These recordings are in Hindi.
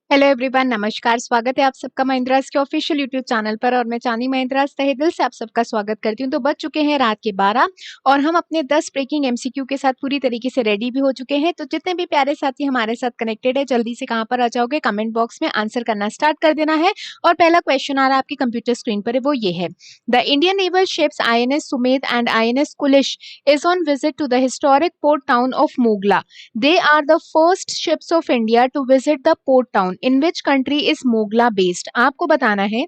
हेलो एवरीवन, नमस्कार। स्वागत है आप सबका महिंद्रास के ऑफिशियल यूट्यूब चैनल पर और मैं चांदी महिंद्रास तहे दिल से आप सबका स्वागत करती हूं। तो बज चुके हैं रात के 12 और हम अपने 10 ब्रेकिंग एमसीक्यू के साथ पूरी तरीके से रेडी भी हो चुके हैं। तो जितने भी प्यारे साथी हमारे साथ कनेक्टेड है, जल्दी से कहां पर आ जाओगे, कमेंट बॉक्स में आंसर करना स्टार्ट कर देना है। और पहला क्वेश्चन आ रहा है आपकी कंप्यूटर स्क्रीन पर, वो ये है। The Indian naval ships INS Sumedh and INS Kulish is on visit to the historic port town of Mongla. They are the first ships of India to visit the port town. In which country is Mogla based? आपको बताना है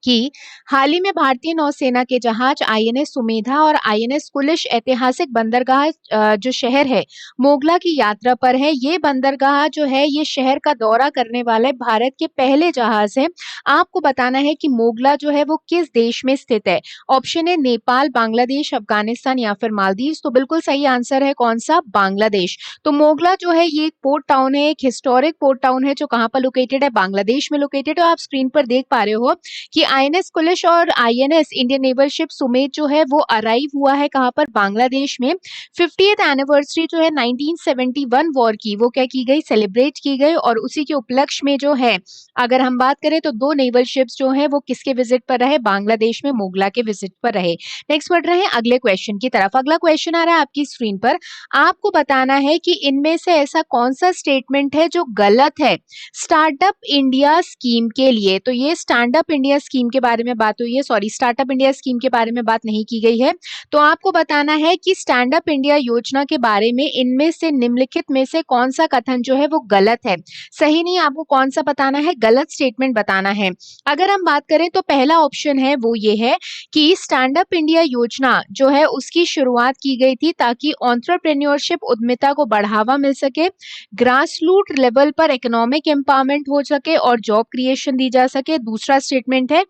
कि हाल ही में भारतीय नौसेना के जहाज INS सुमेधा और INS कुलिश ऐतिहासिक बंदरगाह जो शहर है मोगला की यात्रा पर है। ये बंदरगाह जो है ये शहर का दौरा करने वाले भारत के पहले जहाज है। आपको बताना है कि मोगला जो है वो किस देश में स्थित है। ऑप्शन है नेपाल, बांग्लादेश, अफगानिस्तान या फिर मालदीव। तो बिल्कुल सही आंसर है कौन सा? बांग्लादेश। तो मोगला जो है ये एक पोर्ट टाउन है, एक हिस्टोरिक पोर्ट टाउन है जो कहाँ पर लोकेटेड है? बांग्लादेश में लोकेटेड है। आप स्क्रीन पर देख पा रहे हो कि INS कुलिश और INS Indian naval ship Sumedh जो है वो अराइव हुआ है कहां पर? बांग्लादेश में। 50th एनिवर्सरी जो है 1971 वॉर की, वो क्या की गई? सेलिब्रेट की गई। और उसी के उपलक्ष्य में जो है अगर हम बात करें तो 2 नेवल शिप्स जो है वो किसके विजिट पर रहे? बांग्लादेश में मोगला के विजिट पर रहे। नेक्स्ट बढ़ रहे हैं अगले क्वेश्चन की तरफ। अगला क्वेश्चन आ रहा है आपकी स्क्रीन पर। आपको बताना है कि इनमें से ऐसा कौन सा स्टेटमेंट है जो गलत है स्टार्टअप इंडिया स्कीम के लिए। तो ये स्टैंडअप इंडिया स्कीम के बारे में बात हुई है, सॉरी स्टार्टअप इंडिया स्कीम के बारे में बात नहीं की गई है। तो आपको बताना है कि स्टैंडअप इंडिया योजना के बारे में इनमें से निम्नलिखित में से कौन सा कथन जो है वो गलत है। सही नहीं, आपको कौन सा बताना है? गलत स्टेटमेंट बताना है। अगर हम बात करें तो पहला ऑप्शन है वो ये है कि स्टैंडअप इंडिया योजना जो है उसकी शुरुआत की गई थी ताकि एंटरप्रेन्योरशिप उद्यमिता को बढ़ावा मिल सके, ग्रास रूट लेवल पर इकोनॉमिक एम्पावरमेंट हो सके और जॉब क्रिएशन दी जा सके। दूसरा स्टेटमेंट है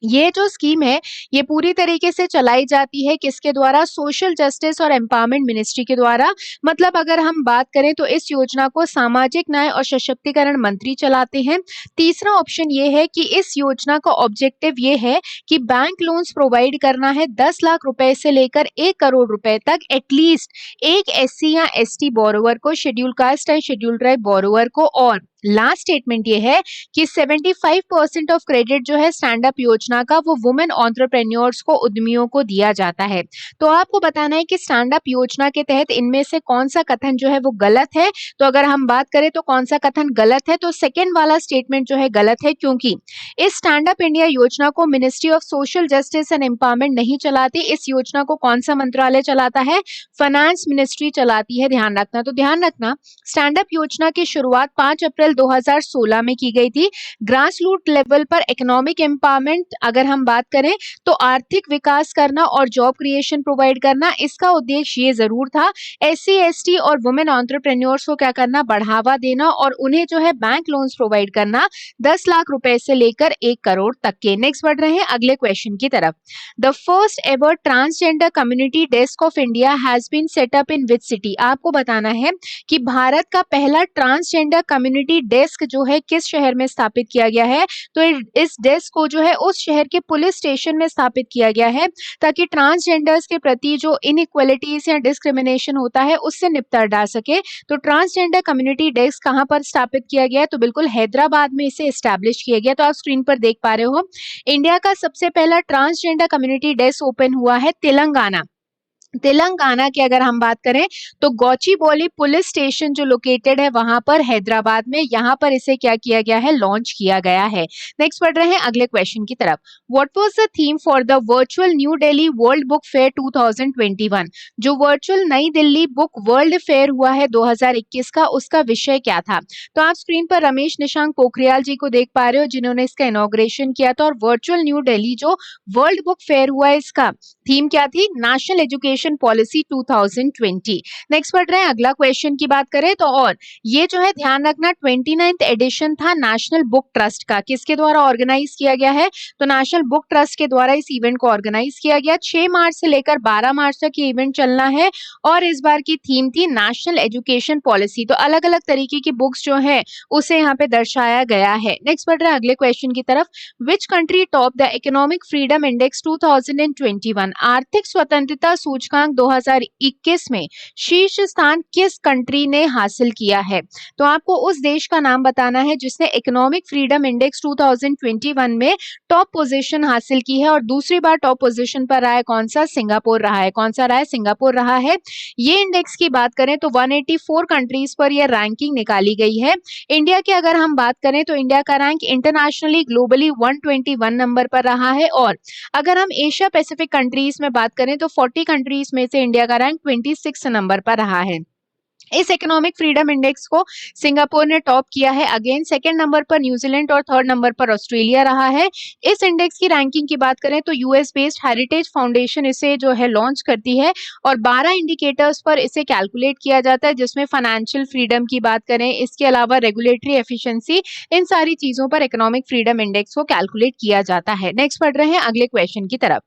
ये जो स्कीम है ये पूरी तरीके से चलाई जाती है किसके द्वारा? सोशल जस्टिस और एम्पावरमेंट मिनिस्ट्री के द्वारा। मतलब अगर हम बात करें तो इस योजना को सामाजिक न्याय और सशक्तिकरण मंत्री चलाते हैं। तीसरा ऑप्शन ये है कि इस योजना का ऑब्जेक्टिव ये है कि बैंक लोन्स प्रोवाइड करना है 10 लाख रुपए से लेकर 1 करोड़ रुपए तक एटलीस्ट एक SC या ST बोरोवर को, schedule caste and schedule tribe borrower को। और लास्ट स्टेटमेंट ये है कि 75% ऑफ क्रेडिट जो है स्टैंड अप योजना का वो वुमेन एंटरप्रेन्योर्स को, उद्यमियों को दिया जाता है। तो आपको बताना है कि स्टैंड अप योजना के तहत इनमें से कौन सा कथन जो है वो गलत है। तो अगर हम बात करें तो कौन सा कथन गलत है? तो सेकंड वाला स्टेटमेंट जो है गलत है, क्योंकि इस स्टैंड अप इंडिया योजना को ministry of social justice and empowerment नहीं चलाती। इस योजना को कौन सा मंत्रालय चलाता है? फाइनेंस मिनिस्ट्री चलाती है। ध्यान रखना। तो ध्यान रखना, स्टैंड अप योजना की शुरुआत 5 अप्रैल 2016 में की गई थी। ग्रास रूट लेवल पर इकोनॉमिक एम्पावरमेंट अगर हम बात करें तो आर्थिक विकास करना और जॉब क्रिएशन प्रोवाइड करना, इसका उद्देश्य ये जरूर था SC ST और वुमेन एंटरप्रेन्योर्स को क्या करना? बढ़ावा देना और उन्हें जो है बैंक लोन्स प्रोवाइड करना 10 लाख रुपए से लेकर 1 करोड़ तक के। नेक्स्ट बढ़ रहे हैं अगले क्वेश्चन की तरफ। The first ever transgender community desk of India has been set up in which city. आपको बताना है कि भारत का पहला ट्रांसजेंडर कम्युनिटी डेस्क जो है किस शहर में स्थापित किया गया है? तो इस डेस्क को जो है उस शहर के पुलिस स्टेशन में स्थापित किया गया है ताकि ट्रांसजेंडर्स के प्रति जो इनइक्वालिटीज या डिस्क्रिमिनेशन होता है उससे निपटा जा सके। तो ट्रांसजेंडर कम्युनिटी डेस्क कहां पर स्थापित किया गया है? तो बिल्कुल हैदराबाद में इसे एस्टैब्लिश किया गया। तो आप स्क्रीन पर देख पा रहे हो इंडिया का सबसे पहला ट्रांसजेंडर कम्युनिटी डेस्क ओपन हुआ है तेलंगाना। तेलंगाना की अगर हम बात करें तो गौचीबौली पुलिस स्टेशन जो लोकेटेड है वहां पर हैदराबाद में, यहां पर इसे क्या किया गया है? लॉन्च किया गया है। नेक्स्ट पढ़ रहे हैं अगले क्वेश्चन की तरफ। What was the theme for the virtual new Delhi world book fair 2021? जो वर्चुअल नई दिल्ली बुक वर्ल्ड फेयर हुआ है 2021 का, उसका विषय क्या था? तो आप स्क्रीन पर रमेश निशांक पोखरियाल जी को देख पा रहे हो जिन्होंने इसका इनॉग्रेशन किया था। और वर्चुअल न्यू दिल्ली जो वर्ल्ड बुक फेयर हुआ है इसका थीम क्या थी? National education policy 2020। नेक्स्ट पढ़ रहे हैं अगला क्वेश्चन की बात करें तो, और ये जो है ध्यान रखना 29th एडिशन था नेशनल बुक ट्रस्ट का। किसके द्वारा ऑर्गेनाइज किया गया है? तो नेशनल बुक ट्रस्ट के द्वारा इस इवेंट को ऑर्गेनाइज किया गया। 6 मार्च से लेकर 12 मार्च तक ये इवेंट चलना है और इस बार की थीम थी नेशनल एजुकेशन पॉलिसी। तो अलग अलग तरीके की बुक्स जो है उसे यहाँ पे दर्शाया गया है। नेक्स्ट पढ़ रहे हैं अगले क्वेश्चन की तरफ। Which country top the economic freedom index 2021? आर्थिक स्वतंत्रता सूचकांक सूचकांक 2021 में शीर्ष स्थान किस कंट्री ने हासिल किया है? तो आपको उस देश का नाम बताना है जिसने इकोनॉमिक फ्रीडम इंडेक्स 2021 में टॉप पोजीशन हासिल की है, और दूसरी बार टॉप पोजीशन पर रहा है कौन सा? सिंगापुर रहा है। कौन सा रहा है? सिंगापुर रहा है। ये इंडेक्स की बात करें तो 184 कंट्रीज पर यह रैंकिंग निकाली गई है। इंडिया की अगर हम बात करें तो इंडिया का रैंक इंटरनेशनली ग्लोबली 121 नंबर पर रहा है, और अगर हम एशिया पैसिफिक कंट्रीज में बात करें तो 40 कंट्रीज में से इंडिया का रैंक 26 नंबर पर रहा है। इस इकोनॉमिक फ्रीडम इंडेक्स को सिंगापुर ने टॉप किया है। अगेन सेकंड नंबर पर न्यूजीलैंड और थर्ड नंबर पर ऑस्ट्रेलिया रहा है। इस इंडेक्स की रैंकिंग की बात करें तो यूएस बेस्ड हेरिटेज फाउंडेशन इसे जो है लॉन्च करती है, और 12 इंडिकेटर्स पर इसे कैलकुलेट किया जाता है, जिसमें फाइनेंशियल फ्रीडम की बात करें, इसके अलावा रेगुलेटरी एफिशिएंसी, इन सारी चीजों पर इकोनॉमिक फ्रीडम इंडेक्स को कैलकुलेट किया जाता है। नेक्स्ट पढ़ रहे हैं अगले क्वेश्चन की तरफ।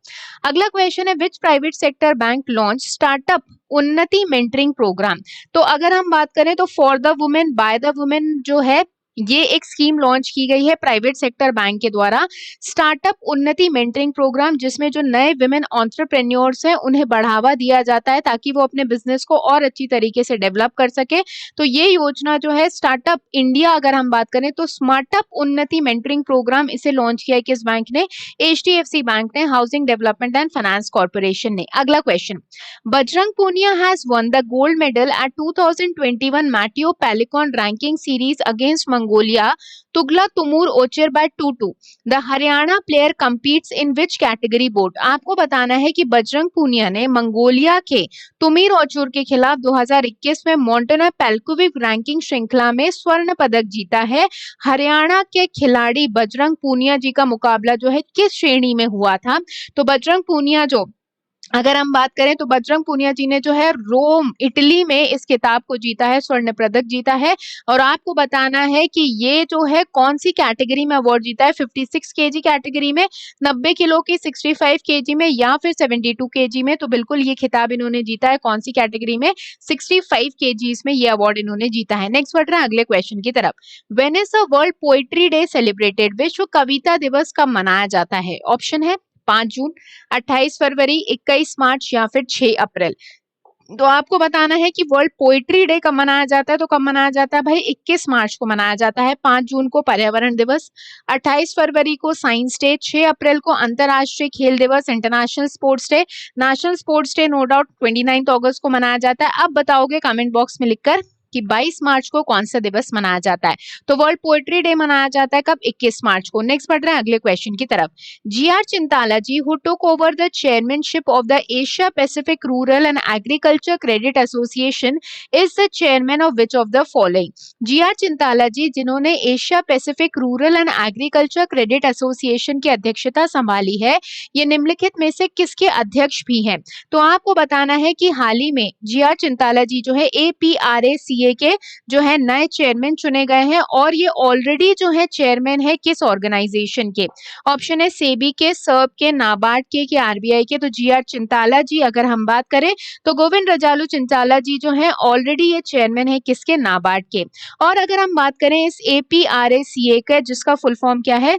अगला क्वेश्चन है which private sector bank launch startup Unnati mentoring programme. तो अगर हम बात करें तो for the women by the women जो है ये एक स्कीम लॉन्च की गई है प्राइवेट सेक्टर बैंक के द्वारा, स्टार्टअप उन्नति मेंटरिंग प्रोग्राम, जिसमें जो नए विमेन एंटरप्रेन्योर्स हैं उन्हें बढ़ावा दिया जाता है ताकि वो अपने बिजनेस को और अच्छी तरीके से डेवलप कर सके। तो ये योजना जो है स्टार्टअप इंडिया, अगर हम बात करें तो स्मार्टअप उन्नति मेंटरिंग प्रोग्राम, इसे लॉन्च किया है किस बैंक ने? HDFC बैंक ने, housing development and finance corporation ने। अगला question, Bajrang Punia has won the gold medal at 2021 Matteo Pellicone ranking series against Mongolia तुगला Tumur Ochir by 2-2। The Haryana player competes in which category boat? आपको बताना है कि बजरंग पूनिया ने मंगोलिया के तुमीर ओचुर के खिलाफ 2021 में मोंटेना पेल्कोविक रैंकिंग श्रृंखला में स्वर्ण पदक जीता है। हरियाणा के खिलाड़ी बजरंग पूनिया जी का मुकाबला जो है किस श्रेणी में हुआ था? तो बजरंग पूनिया जो, अगर हम बात करें तो बजरंग पूनिया जी ने जो है रोम इटली में इस खिताब को जीता है, स्वर्ण पदक जीता है। और आपको बताना है कि ये जो है कौन सी कैटेगरी में अवार्ड जीता है? 56 केजी कैटेगरी में, 90 किलो की, 65 केजी में, या फिर 72 केजी में। तो बिल्कुल ये खिताब इन्होंने जीता है कौन सी कैटेगरी में? 65 केजीज में ये अवार्ड इन्होंने जीता है। नेक्स्ट बढ़ रहे हैं अगले क्वेश्चन की तरफ। When is the world poetry day celebrated? विश्व कविता दिवस कब मनाया जाता है? ऑप्शन है 5 जून, 28 फरवरी, 21 मार्च, या फिर 6 अप्रैल। तो आपको बताना है कि वर्ल्ड पोएट्री डे कब मनाया जाता है? तो कब मनाया जाता है भाई? 21 मार्च को मनाया जाता है। 5 जून को पर्यावरण दिवस, 28 फरवरी को साइंस डे, 6 अप्रैल को अंतरराष्ट्रीय खेल दिवस international sports day, national sports day no doubt 29 अगस्त को मनाया जाता है। अब बताओगे कमेंट बॉक्स में लिखकर कि 22 मार्च को कौन सा दिवस मनाया जाता है? तो वर्ल्ड पोएट्री डे मनाया जाता है कब? 21 मार्च को। नेक्स्ट बढ़ रहे हैं अगले क्वेश्चन की तरफ। GR Chintala ji who took over the chairmanship of the Asia Pacific rural and agriculture credit association is the chairman of which of the following? GR Chintala ji जिन्होंने Asia Pacific rural and agriculture credit association की अध्यक्षता संभाली है, ये निम्नलिखित में से किसके अध्यक्ष भी हैं? तो आपको बताना है कि हाल ही में GR चिंताला जी जो है APRACA के जो है नए चेयरमैन चुने गए हैं, और ये ऑलरेडी जो है चेयरमैन है किस ऑर्गेनाइजेशन के? ऑप्शन है सेबी के, सर्ब के, नाबार्ड के आरबीआई के। तो GR चिंताला जी अगर हम बात करें तो गोविंद रजालू चिंताला जी जो है ऑलरेडी ये चेयरमैन है किसके? नाबार्ड के। और अगर हम बात करें इस APRACA का, जिसका फुल फॉर्म क्या है?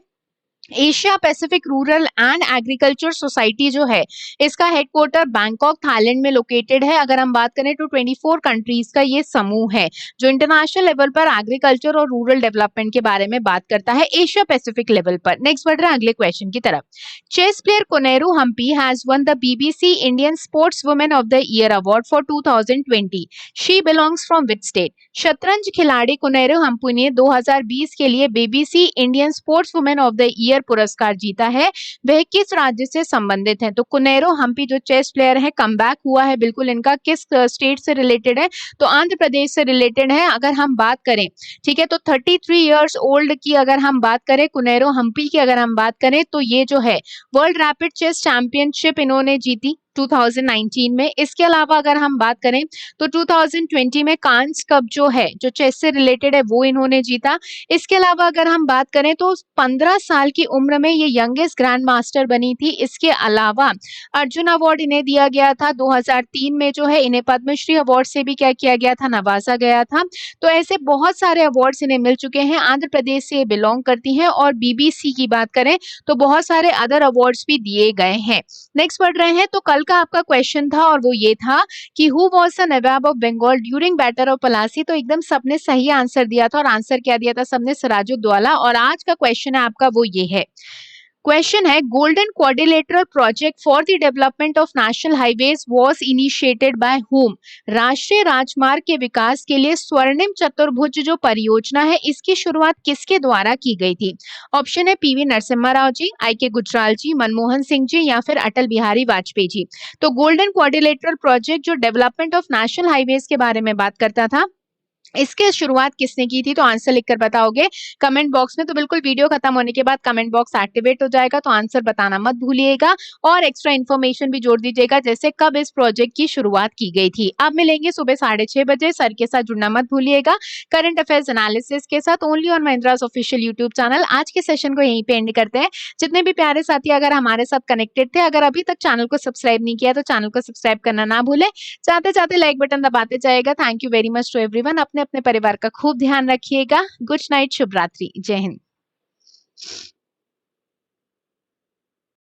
Asia Pacific rural and agriculture society जो है, इसका हेडक्वार्टर बैंकॉक थाईलैंड में लोकेटेड है। अगर हम बात करें तो 24 कंट्रीज का ये समूह है जो इंटरनेशनल लेवल पर एग्रीकल्चर और रूरल डेवलपमेंट के बारे में बात करता है एशिया पैसिफिक लेवल पर। नेक्स्ट बढ़ रहे हैं अगले क्वेश्चन की तरफ। Chess player Koneru Humpy has won the BBC Indian sports women of the year award for 2020। She belongs from which state? शतरंज खिलाड़ी कोनेरू हम्पी ने 2020 के लिए BBC Indian sports women of the year पुरस्कार जीता है। वह किस राज्य से संबंधित है? तो कोनेरू हम्पी जो चेस प्लेयर है, कमबैक हुआ है बिल्कुल इनका, किस स्टेट से रिलेटेड है? तो आंध्र प्रदेश से रिलेटेड है। अगर हम बात करें, ठीक है, तो 33 इयर्स ओल्ड की अगर हम बात करें, कोनेरू हम्पी की अगर हम बात करें, तो ये जो है वर्ल्ड रैपिड चेस चैंपियनशिप इन्होंने जीती 2019 में। इसके अलावा अगर हम बात करें तो 2020 में कांस कप जो है, जो चेस से रिलेटेड है, वो इन्होंने जीता। इसके अलावा अगर हम बात करें तो 15 साल की उम्र में ये यंगेस्ट ग्रैंड मास्टर बनी थी। इसके अलावा अर्जुन अवार्ड इन्हें दिया गया था 2003 में, जो है इन्हें पद्मश्री अवार्ड से भी क्या किया गया था? नवाजा गया था। तो ऐसे बहुत सारे अवार्ड्स इन्हें मिल चुके हैं। आंध्र प्रदेश से बिलोंग करती हैं, और BBC की बात करें तो बहुत सारे अदर अवार्ड्स भी दिए गए हैं। नेक्स्ट बढ़ रहे हैं, तो कल का आपका क्वेश्चन था और वो ये था कि who was the nawab of Bengal during battle of Plassey. तो एकदम सबने सही आंसर दिया था और आंसर क्या दिया था सबने, सिराजुद्दौला। और आज का क्वेश्चन है आपका वो ये है, क्वेश्चन है golden quadrilateral project for the development of national highways was initiated by whom. राष्ट्रीय राजमार्ग के विकास के लिए स्वर्णिम चतुर्भुज जो परियोजना है इसकी शुरुआत किसके द्वारा की गई थी? ऑप्शन है पीवी नरसिम्हा राव जी, आई के गुजराल जी, मनमोहन सिंह जी या फिर अटल बिहारी वाजपेयी जी। तो गोल्डन क्वाड्रिलेटरल प्रोजेक्ट जो डेवलपमेंट ऑफ नेशनल हाईवेज के बारे में बात करता था, इसके शुरुआत किसने की थी? तो आंसर लिखकर बताओगे कमेंट बॉक्स में। तो बिल्कुल वीडियो खत्म होने के बाद कमेंट बॉक्स एक्टिवेट हो जाएगा, तो आंसर बताना मत भूलिएगा और एक्स्ट्रा इन्फॉर्मेशन भी जोड़ दीजिएगा, जैसे कब इस प्रोजेक्ट की शुरुआत की गई थी। अब मिलेंगे सुबह 6:30 बजे, सर के साथ जुड़ना मत भूलिएगा करंट अफेयर्स एनालिसिस के साथ, only on Mahendras official YouTube channel. आज के सेशन को यहीं पे एंड करते हैं। जितने भी प्यारे साथी अगर हमारे साथ कनेक्टेड थे, अगर अभी तक चैनल को सब्सक्राइब नहीं किया तो चैनल को सब्सक्राइब करना ना भूले, चाहते चाहते लाइक बटन दबाते जाएगा। Thank you very much to everyone. अपने अपने परिवार का खूब ध्यान रखिएगा। गुड नाइट, शुभ रात्रि, जय हिंद।